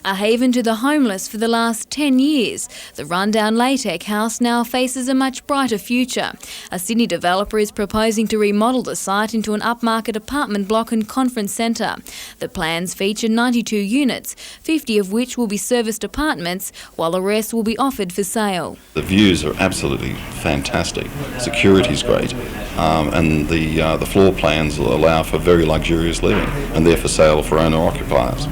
A haven to the homeless for the last 10 years, the rundown LaTeX house now faces a much brighter future. A Sydney developer is proposing to remodel the site into an upmarket apartment block and conference centre. The plans feature 92 units, 50 of which will be serviced apartments, while the rest will be offered for sale. The views are absolutely fantastic, security's great, and the floor plans allow for very luxurious living, and they're for sale for owner-occupiers.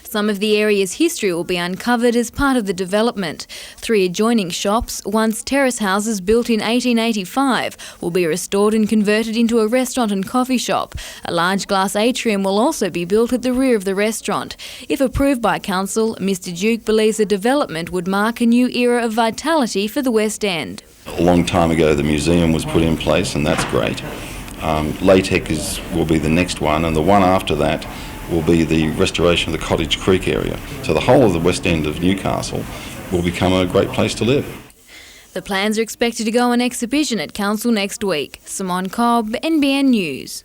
Some of the area's history will be uncovered as part of the development. 3 adjoining shops, once terrace houses built in 1885, will be restored and converted into a restaurant and coffee shop. A large glass atrium will also be built at the rear of the restaurant. If approved by council, Mr Duke believes the development would mark a new era of vitality for the West End. A long time ago the museum was put in place, and that's great. LaTeX will be the next one, and the one after that will be the restoration of the Cottage Creek area. So the whole of the West End of Newcastle will become a great place to live. The plans are expected to go on exhibition at council next week. Simone Cobb, NBN News.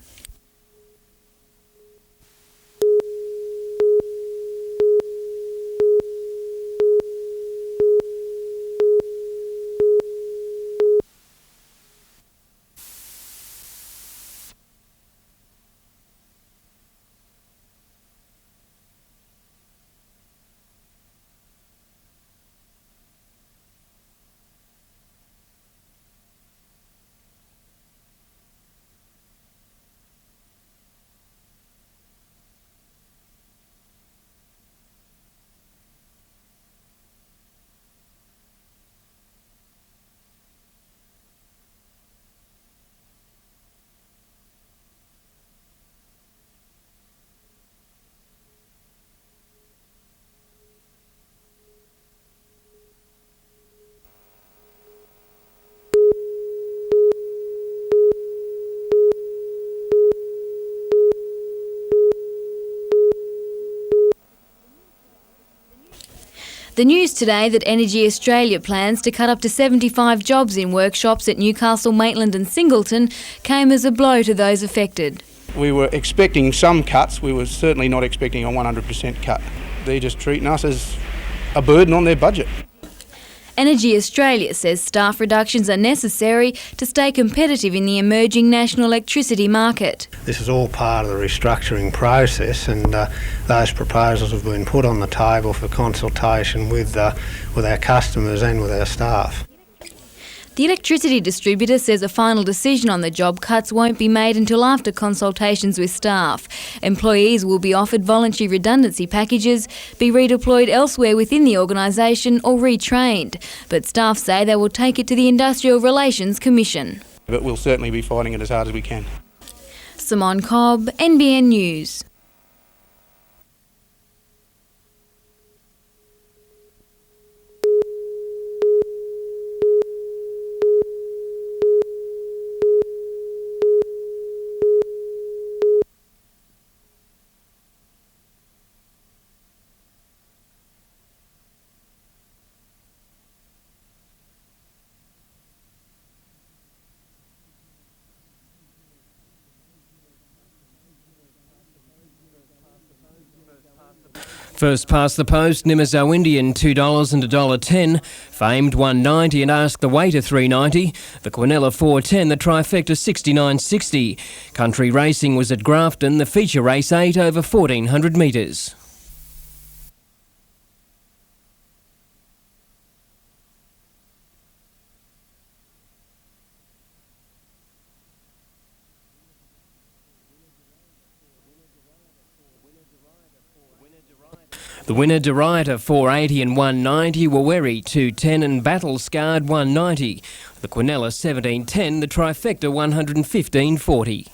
The news today that Energy Australia plans to cut up to 75 jobs in workshops at Newcastle, Maitland and Singleton came as a blow to those affected. We were expecting some cuts, we were certainly not expecting a 100% cut. They're just treating us as a burden on their budget. Energy Australia says staff reductions are necessary to stay competitive in the emerging national electricity market. This is all part of the restructuring process, and those proposals have been put on the table for consultation with our customers and with our staff. The electricity distributor says a final decision on the job cuts won't be made until after consultations with staff. Employees will be offered voluntary redundancy packages, be redeployed elsewhere within the organisation or retrained. But staff say they will take it to the Industrial Relations Commission. But we'll certainly be fighting it as hard as we can. Simone Cobb, NBN News. First past the post, Nimizo Indian $2 and $1.10, Famed $1.90 and Ask the Waiter $3.90, the Quinella $4.10, the Trifecta $69.60. Country Racing was at Grafton, the feature race 8 over 1,400 metres. The winner Derrida $4.80 and $1.90, Waweri $2.10 and Battle Scarred $1.90. The Quinella $17.10, the Trifecta $115.40.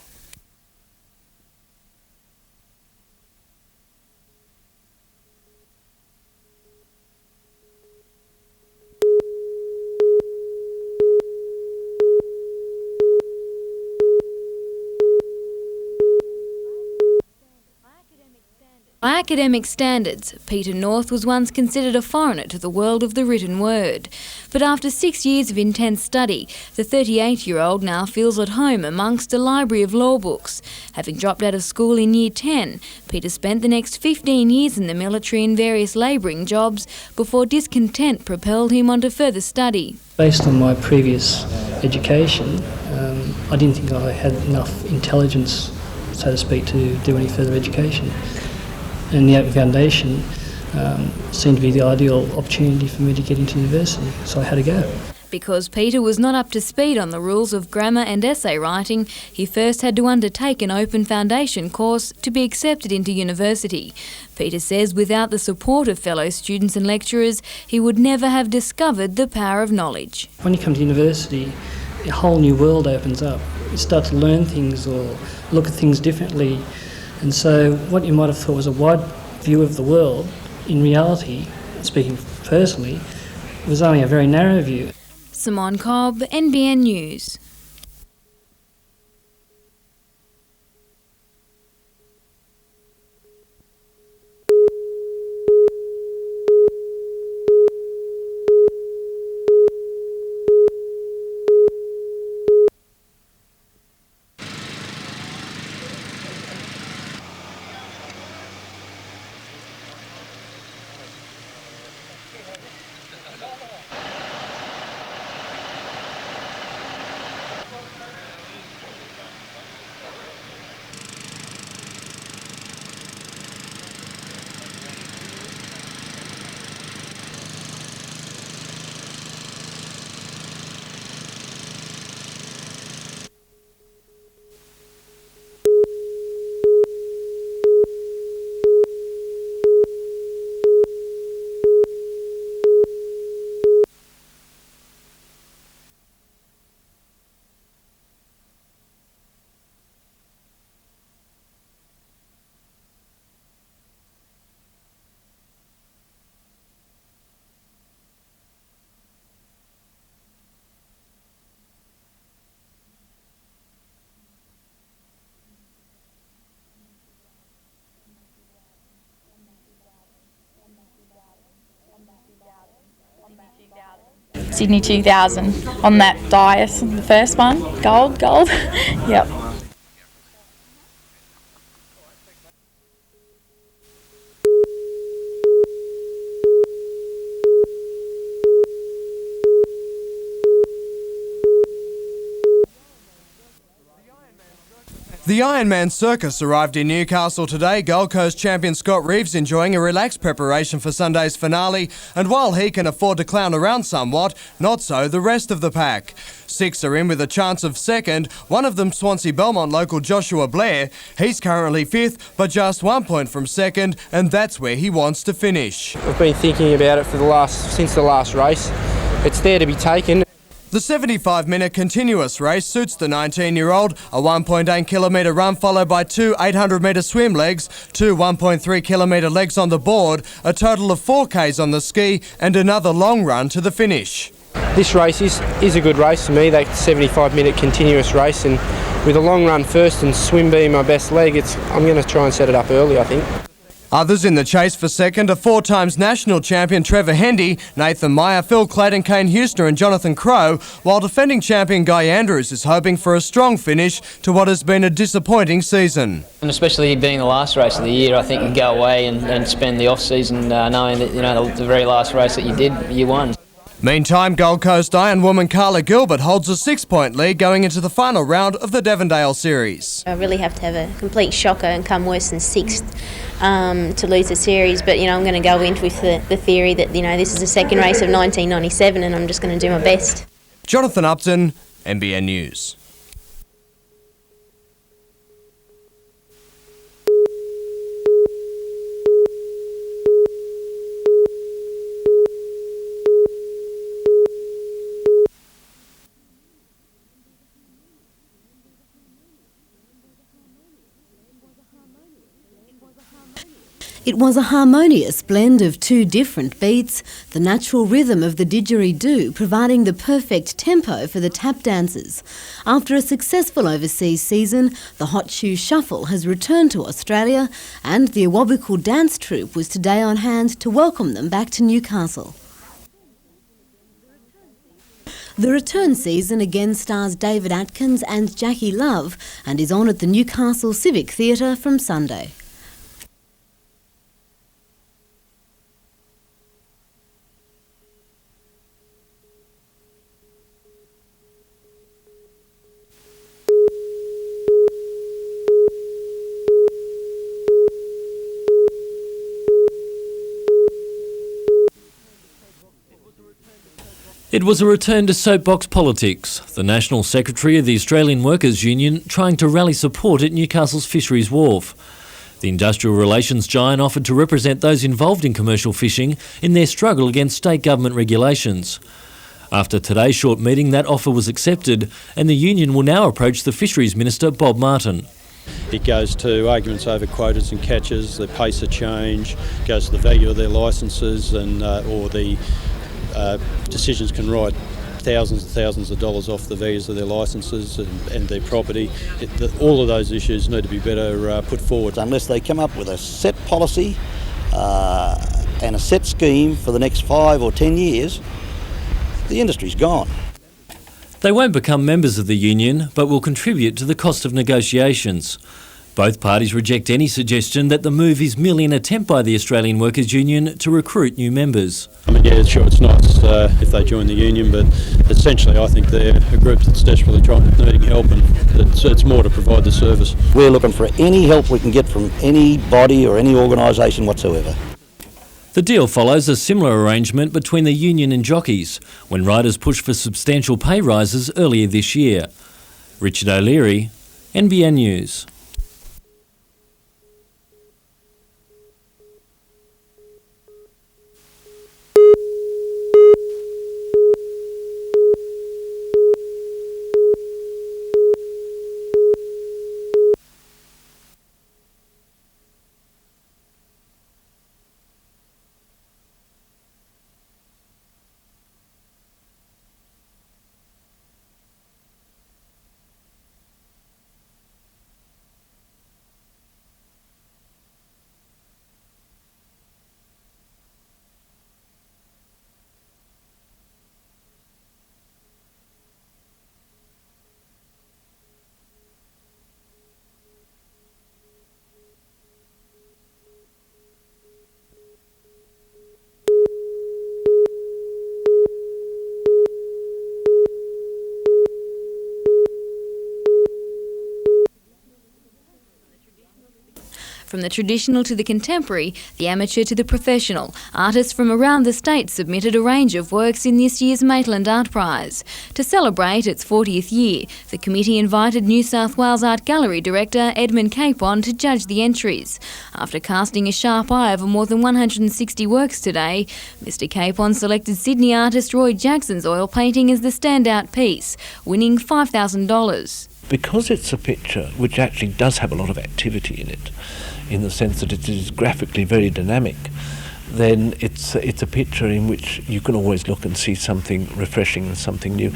Academic standards. By academic standards, Peter North was once considered a foreigner to the world of the written word. But after 6 years of intense study, the 38-year-old now feels at home amongst a library of law books. Having dropped out of school in Year 10, Peter spent the next 15 years in the military in various labouring jobs before discontent propelled him onto further study. Based on my previous education, I didn't think I had enough intelligence, so to speak, to do any further education. And the Open Foundation seemed to be the ideal opportunity for me to get into university, so I had to go. Because Peter was not up to speed on the rules of grammar and essay writing, he first had to undertake an Open Foundation course to be accepted into university. Peter says without the support of fellow students and lecturers, he would never have discovered the power of knowledge. When you come to university, a whole new world opens up. You start to learn things or look at things differently. And so what you might have thought was a wide view of the world, in reality, speaking personally, was only a very narrow view. Simone Cobb, NBN News. Sydney 2000 on that dais, the first one, gold, yep. The Ironman Circus arrived in Newcastle today. Gold Coast champion Scott Reeves enjoying a relaxed preparation for Sunday's finale, and while he can afford to clown around somewhat, not so the rest of the pack. 6 are in with a chance of second, one of them Swansea Belmont local Joshua Blair. He's currently 5th, but just 1 point from second, and that's where he wants to finish. I've been thinking about it since the last race. It's there to be taken. The 75-minute continuous race suits the 19-year-old, a 1.8 kilometre run followed by 2 800-metre swim legs, 2 1.3 kilometre legs on the board, a total of 4 Ks on the ski and another long run to the finish. This race is a good race for me, that 75-minute continuous race, and with a long run first and swim being my best leg, I'm going to try and set it up early, I think. Others in the chase for second are 4 times national champion Trevor Hendy, Nathan Meyer, Phil Clayton, Kane Houston and Jonathan Crowe, while defending champion Guy Andrews is hoping for a strong finish to what has been a disappointing season. And especially being the last race of the year, I think you go away and spend the off-season knowing that the very last race that you did, you won. Meantime, Gold Coast Iron woman Carla Gilbert holds a 6-point lead going into the final round of the Devondale Series. I really have to have a complete shocker and come worse than 6th to lose the series, but I'm going to go in with the theory that this is the second race of 1997 and I'm just going to do my best. Jonathan Upton, NBN News. It was a harmonious blend of two different beats, the natural rhythm of the didgeridoo providing the perfect tempo for the tap dancers. After a successful overseas season, the Hot Shoe Shuffle has returned to Australia, and the Awabakal dance troupe was today on hand to welcome them back to Newcastle. The return season again stars David Atkins and Jackie Love and is on at the Newcastle Civic Theatre from Sunday. It was a return to soapbox politics, the National Secretary of the Australian Workers' Union trying to rally support at Newcastle's Fisheries Wharf. The industrial relations giant offered to represent those involved in commercial fishing in their struggle against state government regulations. After today's short meeting, that offer was accepted, and the union will now approach the Fisheries Minister, Bob Martin. It goes to arguments over quotas and catches, the pace of change, goes to the value of their licences, and or the decisions can write thousands and thousands of dollars off the values of their licences and their property. All of those issues need to be better put forward. Unless they come up with a set policy and a set scheme for the next 5 or 10 years, the industry's gone. They won't become members of the union, but will contribute to the cost of negotiations. Both parties reject any suggestion that the move is merely an attempt by the Australian Workers' Union to recruit new members. I mean, yeah, sure, it's nice if they join the union, but essentially I think they're a group that's desperately needing help, and it's more to provide the service. We're looking for any help we can get from any body or any organisation whatsoever. The deal follows a similar arrangement between the union and jockeys, when riders pushed for substantial pay rises earlier this year. Richard O'Leary, NBN News. From the traditional to the contemporary, the amateur to the professional, artists from around the state submitted a range of works in this year's Maitland Art Prize. To celebrate its 40th year, the committee invited New South Wales Art Gallery director Edmund Capon to judge the entries. After casting a sharp eye over more than 160 works today, Mr Capon selected Sydney artist Roy Jackson's oil painting as the standout piece, winning $5,000. Because it's a picture which actually does have a lot of activity in it, in the sense that it is graphically very dynamic, then it's a picture in which you can always look and see something refreshing and something new.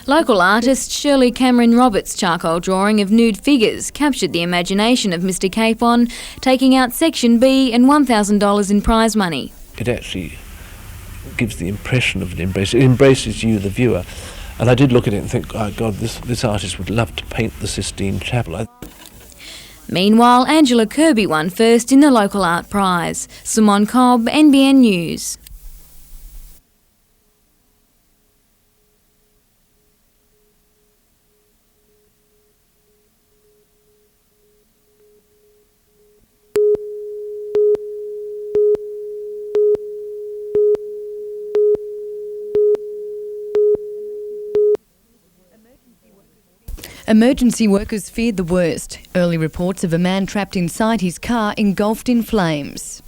Local artist Shirley Cameron Roberts' charcoal drawing of nude figures captured the imagination of Mr Capon, taking out Section B and $1,000 in prize money. It actually gives the impression of an embrace. It embraces you, the viewer. And I did look at it and think, oh God, this artist would love to paint the Sistine Chapel. Meanwhile, Angela Kirby won first in the local art prize. Simone Cobb, NBN News. Emergency workers feared the worst. Early reports of a man trapped inside his car engulfed in flames.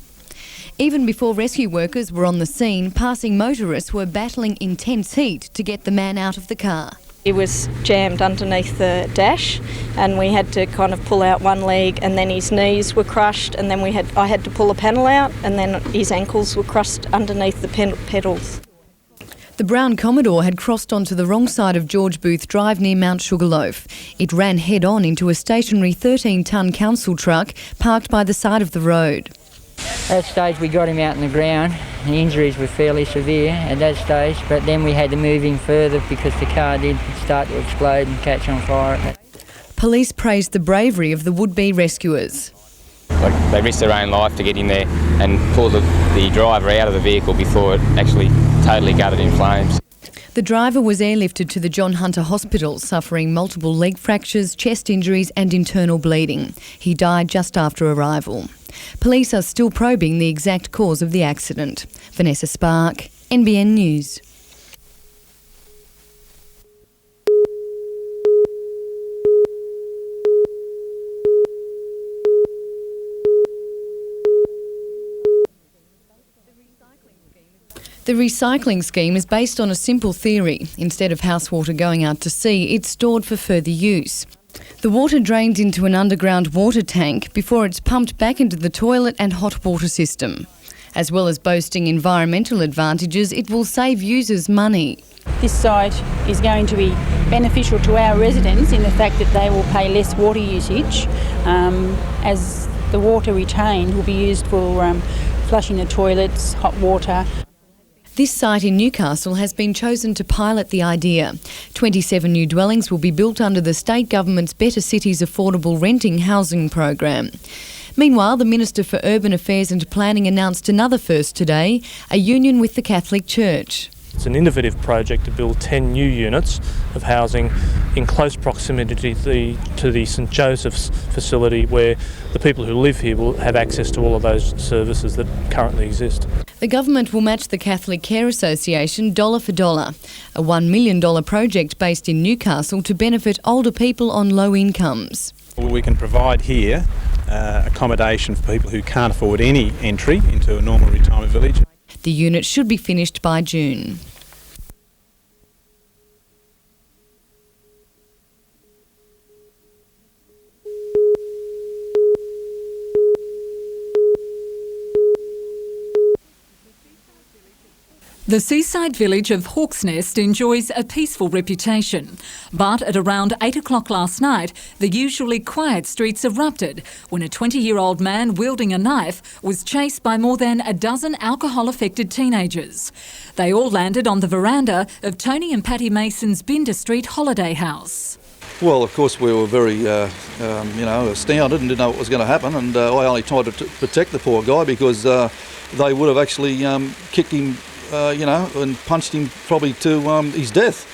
Even before rescue workers were on the scene, passing motorists were battling intense heat to get the man out of the car. He was jammed underneath the dash and we had to kind of pull out one leg, and then his knees were crushed, and then I had to pull a panel out, and then his ankles were crushed underneath the pedals. The brown Commodore had crossed onto the wrong side of George Booth Drive near Mount Sugarloaf. It ran head-on into a stationary 13-tonne council truck parked by the side of the road. At that stage we got him out on the ground. The injuries were fairly severe at that stage, but then we had to move him further because the car did start to explode and catch on fire. Police praised the bravery of the would-be rescuers. They risked their own life to get in there and pull the driver out of the vehicle before it actually totally gutted in flames. The driver was airlifted to the John Hunter Hospital, suffering multiple leg fractures, chest injuries and internal bleeding. He died just after arrival. Police are still probing the exact cause of the accident. Vanessa Spark, NBN News. The recycling scheme is based on a simple theory. Instead of house water going out to sea, it's stored for further use. The water drains into an underground water tank before it's pumped back into the toilet and hot water system. As well as boasting environmental advantages, it will save users money. This site is going to be beneficial to our residents in the fact that they will pay less water usage, as the water retained will be used for flushing the toilets, hot water. This site in Newcastle has been chosen to pilot the idea. 27 new dwellings will be built under the state government's Better Cities Affordable Renting Housing program. Meanwhile, the Minister for Urban Affairs and Planning announced another first today, a union with the Catholic Church. It's an innovative project to build 10 new units of housing in close proximity to the St Joseph's facility, where the people who live here will have access to all of those services that currently exist. The government will match the Catholic Care Association dollar for dollar, a $1 million project based in Newcastle to benefit older people on low incomes. We can provide here accommodation for people who can't afford any entry into a normal retirement village. The unit should be finished by June. The seaside village of Hawk's Nest enjoys a peaceful reputation, but at around 8 o'clock last night, the usually quiet streets erupted when a 20-year-old man wielding a knife was chased by more than a dozen alcohol-affected teenagers. They all landed on the veranda of Tony and Patty Mason's Binder Street holiday house. Well, of course, we were very, astounded and didn't know what was going to happen, and I only tried to protect the poor guy because they would have actually kicked him and punched him probably to his death.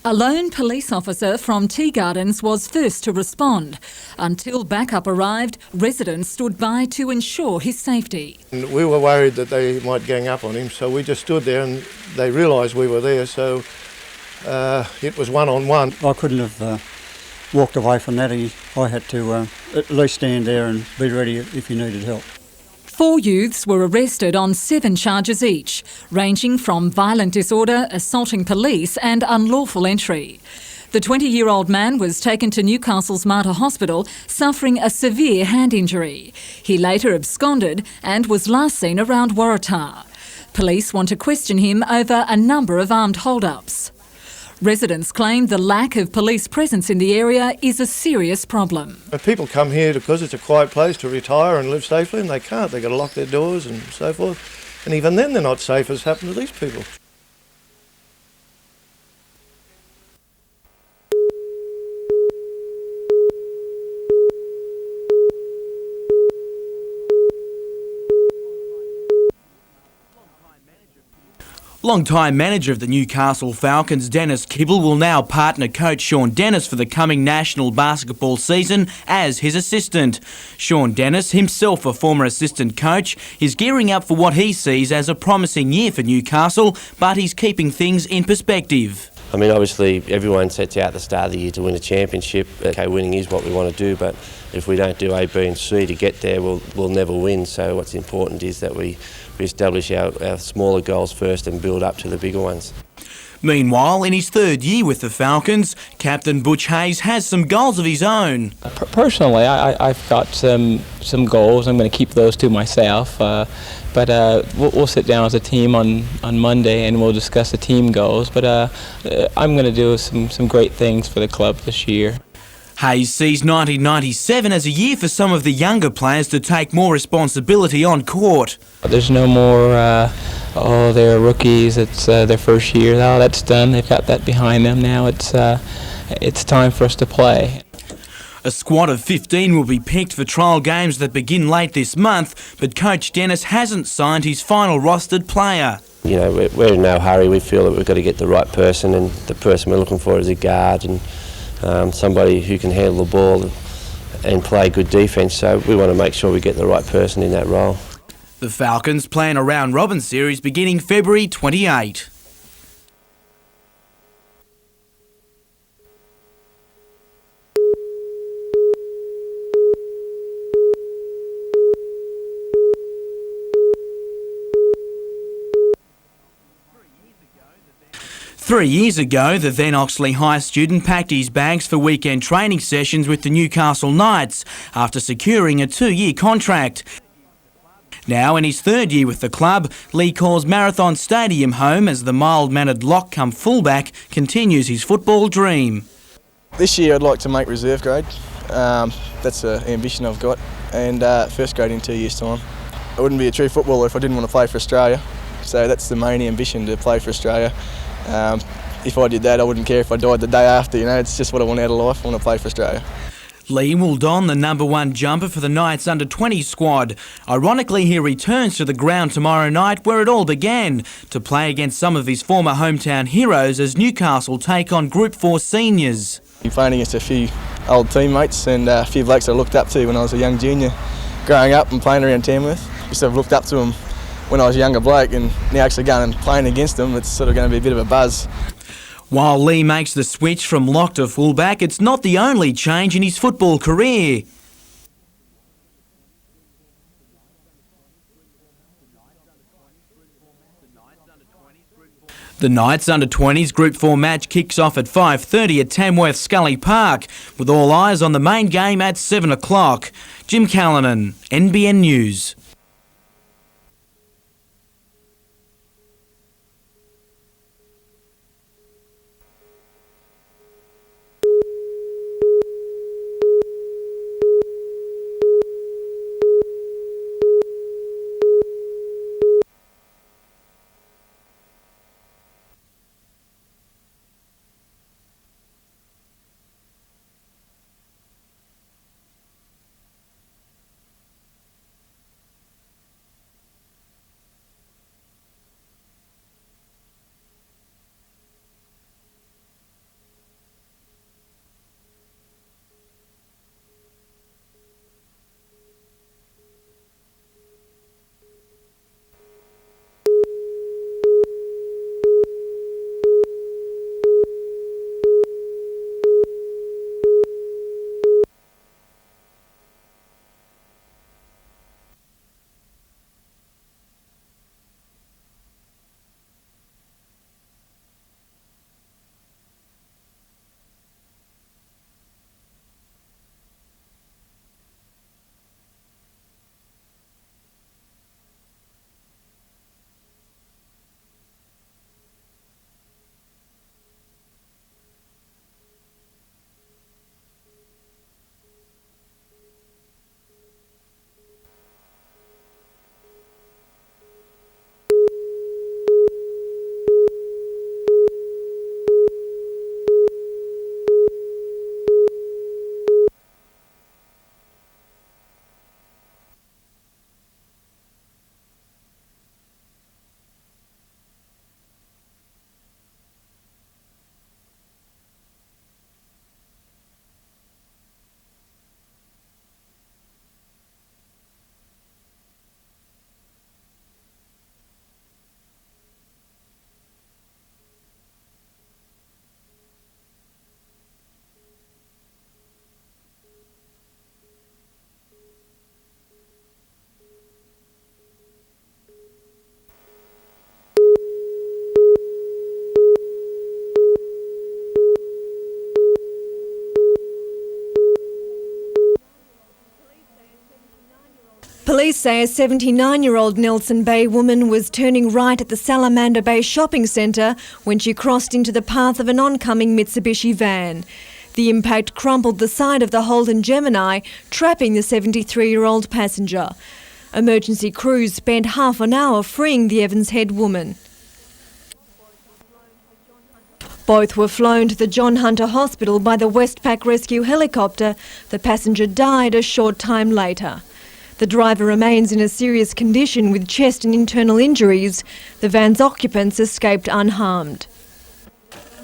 A lone police officer from Tea Gardens was first to respond. Until backup arrived, residents stood by to ensure his safety. And we were worried that they might gang up on him, so we just stood there and they realised we were there, so it was one-on-one. I couldn't have walked away from that. I had to at least stand there and be ready if he needed help. 4 youths were arrested on 7 charges each, ranging from violent disorder, assaulting police and unlawful entry. The 20-year-old man was taken to Newcastle's Mater Hospital, suffering a severe hand injury. He later absconded and was last seen around Waratah. Police want to question him over a number of armed hold-ups. Residents claim the lack of police presence in the area is a serious problem. People come here because it's a quiet place to retire and live safely, and they can't. They've got to lock their doors and so forth. And even then they're not safe, as happened to these people. Long-time manager of the Newcastle Falcons, Dennis Kibble, will now partner coach Sean Dennis for the coming national basketball season as his assistant. Sean Dennis, himself a former assistant coach, is gearing up for what he sees as a promising year for Newcastle, but he's keeping things in perspective. I mean, obviously everyone sets out at the start of the year to win a championship. Okay, winning is what we want to do, but if we don't do A, B and C to get there, we'll never win. So what's important is that we establish our smaller goals first and build up to the bigger ones. Meanwhile, in his third year with the Falcons, Captain Butch Hayes has some goals of his own. Personally, I've got some goals. I'm going to keep those to myself. But we'll sit down as a team on Monday and we'll discuss the team goals. But I'm going to do some great things for the club this year. Hayes sees 1997 as a year for some of the younger players to take more responsibility on court. There's no more, they're rookies, it's their first year. No, that's done. They've got that behind them now. It's time for us to play. A squad of 15 will be picked for trial games that begin late this month, but Coach Dennis hasn't signed his final rostered player. You know, we're in no hurry. We feel that we've got to get the right person, and the person we're looking for is a guard and somebody who can handle the ball and play good defence. So we want to make sure we get the right person in that role. The Falcons plan a round-robin series beginning February 28. Three years ago, the then Oxley High student packed his bags for weekend training sessions with the Newcastle Knights after securing a 2-year contract. Now, in his third year with the club, Lee calls Marathon Stadium home as the mild-mannered lock-cum fullback continues his football dream. This year I'd like to make reserve grade. That's an ambition I've got, and first grade in 2 years' time. I wouldn't be a true footballer if I didn't want to play for Australia, so that's the main ambition, to play for Australia. If I did that, I wouldn't care if I died the day after, you know, it's just what I want out of life. I want to play for Australia. Lee will don the #1 jumper for the Knights under-20 squad. Ironically, he returns to the ground tomorrow night where it all began, to play against some of his former hometown heroes as Newcastle take on Group 4 seniors. I'm playing against a few old teammates and a few blokes I looked up to when I was a young junior. Growing up and playing around Tamworth, used to have looked up to them when I was a younger bloke, and now actually going and playing against them, it's sort of going to be a bit of a buzz. While Lee makes the switch from lock to fullback, it's not the only change in his football career. The Knights under-20s Group 4 match kicks off at 5:30 at Tamworth Scully Park, with all eyes on the main game at 7 o'clock. Jim Callanan, NBN News. Police say a 79-year-old Nelson Bay woman was turning right at the Salamander Bay shopping centre when she crossed into the path of an oncoming Mitsubishi van. The impact crumpled the side of the Holden Gemini, trapping the 73-year-old passenger. Emergency crews spent half an hour freeing the Evans Head woman. Both were flown to the John Hunter Hospital by the Westpac rescue helicopter. The passenger died a short time later. The driver remains in a serious condition with chest and internal injuries. The van's occupants escaped unharmed.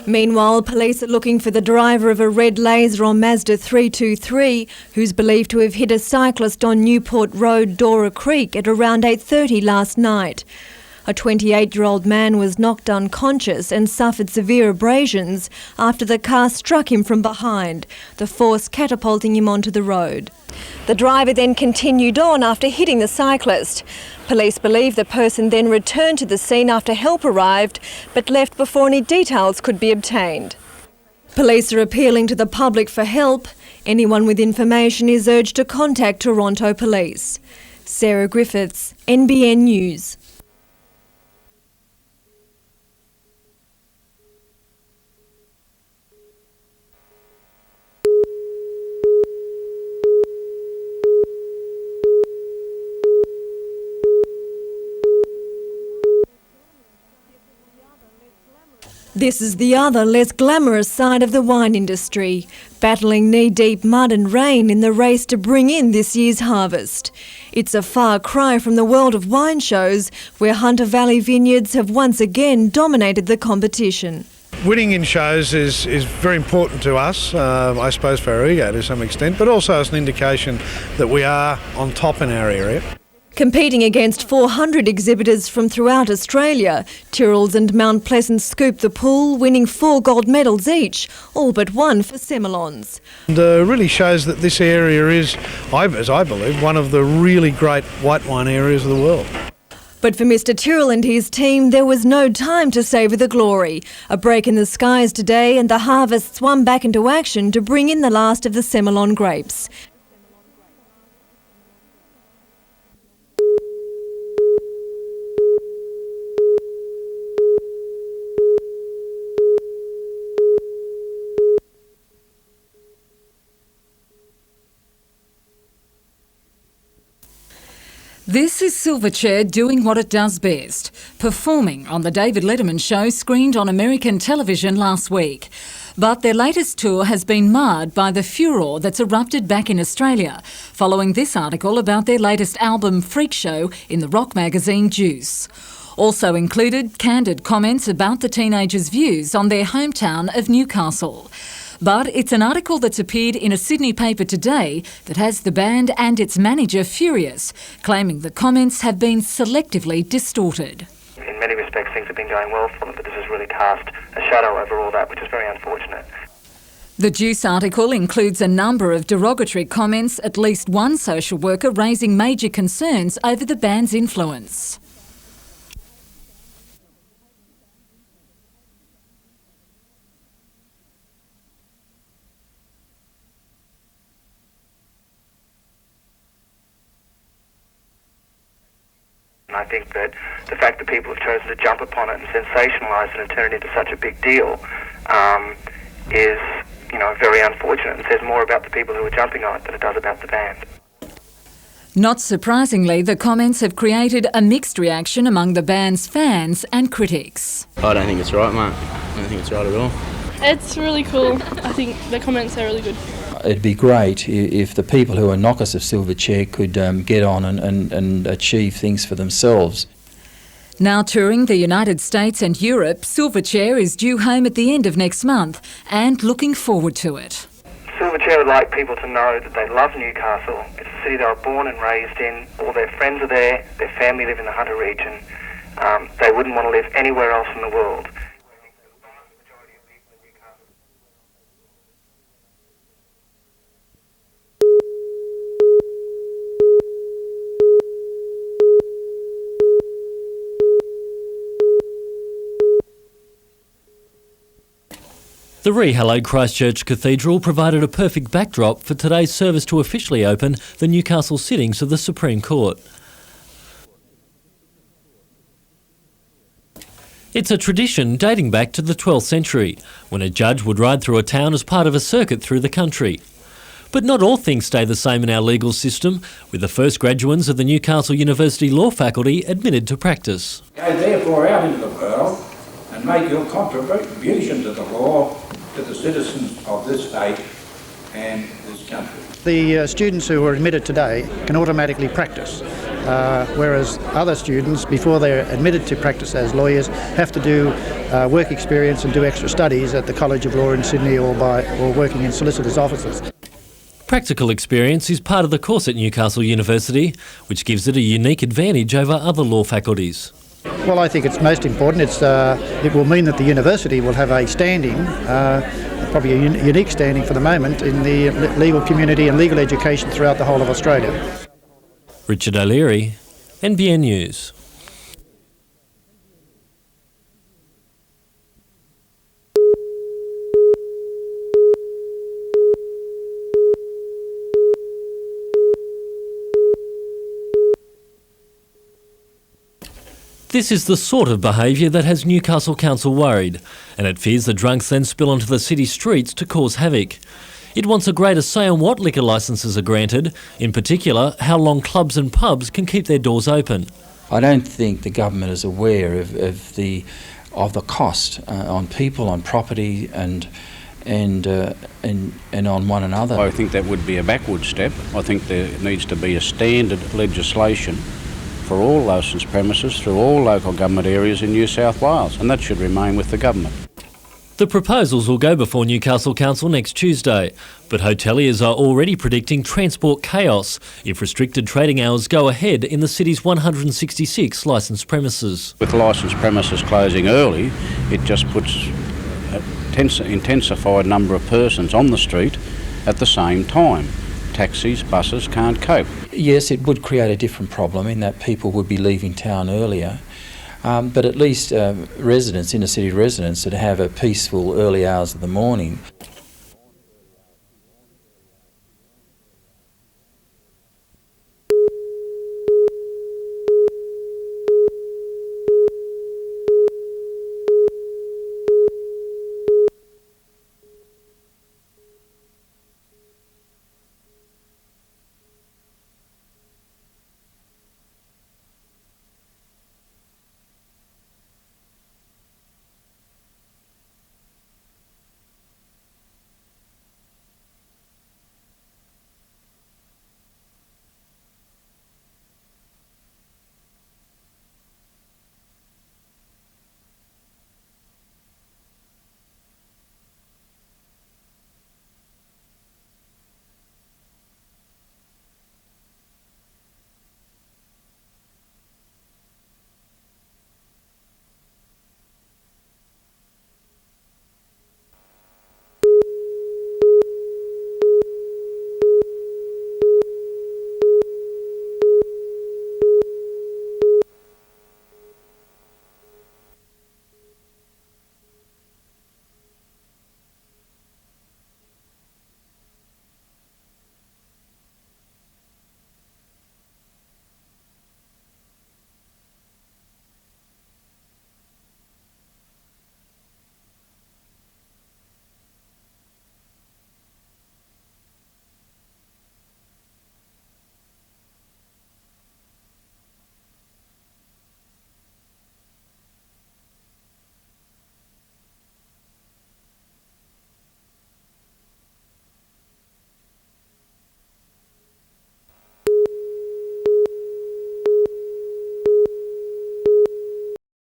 Meanwhile, police are looking for the driver of a red Laser on Mazda 323 who's believed to have hit a cyclist on Newport Road, Dora Creek at around 8:30 last night. A 28-year-old man was knocked unconscious and suffered severe abrasions after the car struck him from behind, the force catapulting him onto the road. The driver then continued on after hitting the cyclist. Police believe the person then returned to the scene after help arrived, but left before any details could be obtained. Police are appealing to the public for help. Anyone with information is urged to contact Toronto Police. Sarah Griffiths, NBN News. This is the other, less glamorous side of the wine industry, battling knee-deep mud and rain in the race to bring in this year's harvest. It's a far cry from the world of wine shows, where Hunter Valley vineyards have once again dominated the competition. Winning in shows is very important to us, I suppose for our ego to some extent, but also as an indication that we are on top in our area. Competing against 400 exhibitors from throughout Australia, Tyrrells and Mount Pleasant scooped the pool, winning 4 gold medals each, all but one for Semillons. And really shows that this area is, as I believe, one of the really great white wine areas of the world. But for Mr Tyrrell and his team, there was no time to savour the glory. A break in the skies today and the harvest swung back into action to bring in the last of the Semillon grapes. This is Silverchair doing what it does best, performing on the David Letterman show screened on American television last week. But their latest tour has been marred by the furore that's erupted back in Australia, following this article about their latest album Freak Show in the rock magazine Juice. Also included candid comments about the teenagers' views on their hometown of Newcastle. But it's an article that's appeared in a Sydney paper today that has the band and its manager furious, claiming the comments have been selectively distorted. In many respects, things have been going well for them, but this has really cast a shadow over all that, which is very unfortunate. The Juice article includes a number of derogatory comments, at least one social worker raising major concerns over the band's influence. And I think that the fact that people have chosen to jump upon it and sensationalise it and turn it into such a big deal is, very unfortunate and says more about the people who are jumping on it than it does about the band. Not surprisingly, the comments have created a mixed reaction among the band's fans and critics. I don't think it's right, mate. I don't think it's right at all. It's really cool. I think the comments are really good. It'd be great if the people who are knockers of Silverchair could get on and achieve things for themselves. Now touring the United States and Europe, Silverchair is due home at the end of next month and looking forward to it. Silverchair would like people to know that they love Newcastle. It's a city they were born and raised in. All their friends are there. Their family live in the Hunter region. They wouldn't want to live anywhere else in the world. The rehallowed Christchurch Cathedral provided a perfect backdrop for today's service to officially open the Newcastle sittings of the Supreme Court. It's a tradition dating back to the 12th century, when a judge would ride through a town as part of a circuit through the country. But not all things stay the same in our legal system, with the first graduates of the Newcastle University Law Faculty admitted to practice. Go therefore out into the world and make your contribution to the law to the citizens of this state and this country. The students who are admitted today can automatically practice, whereas other students, before they're admitted to practice as lawyers, have to do work experience and do extra studies at the College of Law in Sydney or working in solicitors' offices. Practical experience is part of the course at Newcastle University, which gives it a unique advantage over other law faculties. Well, I think it's most important. It will mean that the university will have a standing, probably a unique standing for the moment, in the legal community and legal education throughout the whole of Australia. Richard O'Leary, NBN News. This is the sort of behaviour that has Newcastle Council worried, and it fears the drunks then spill onto the city streets to cause havoc. It wants a greater say on what liquor licences are granted, in particular how long clubs and pubs can keep their doors open. I don't think the government is aware of the cost on people, on property and on one another. I think that would be a backward step. I think there needs to be a standard legislation for all licensed premises through all local government areas in New South Wales, and that should remain with the government. The proposals will go before Newcastle Council next Tuesday, but hoteliers are already predicting transport chaos if restricted trading hours go ahead in the city's 166 licensed premises. With licensed premises closing early, it just puts an intensified number of persons on the street at the same time. Taxis, buses can't cope. Yes, it would create a different problem in that people would be leaving town earlier, but at least residents, inner city residents, would have a peaceful early hours of the morning.